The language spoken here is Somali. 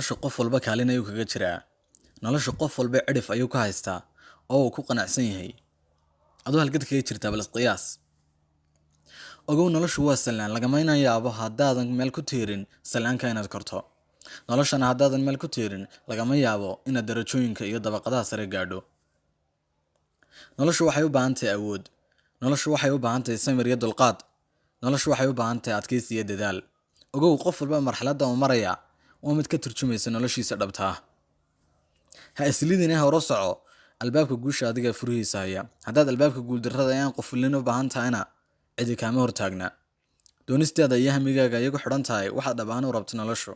nolosha qof walba kaalin ayuu kaga jiraa. Nolosha qof walba cidhif ayuu ka haystaa oo uu ku qanacsan yahay. Adoo halkad kaga jirtaa bal qiyaas. Ogow noloshu waa salaan lagama yaabo haddaadan meel ku tiirin salaanka inaad korto. Noloshana haddaadan meel ku tiirin lagama yaabo inaad darajooyinka iyo dabaqadaha sare gaadho. Noloshu waxay u baahan tahay awood. Noloshu waxay u baahan tahay samir iyo dulqaad. Noloshu waxay u baahan tahay adkaysi iyo dadaal. Ogow qof walba marxaladda uu maraya waa mid ka turjumaysa noloshiisa dhabta ah. Ha isliidina hore soco albaabka guusha adiga furihiisa haya. Haddaad albaabka guuldarrada ayaan qofulin u baahan tahayna cidi kaama hortaagna. Doonisteeda iyo hamigaaga iyagu xidhan tahay waxaad dhab ahaan u rabto noloshu.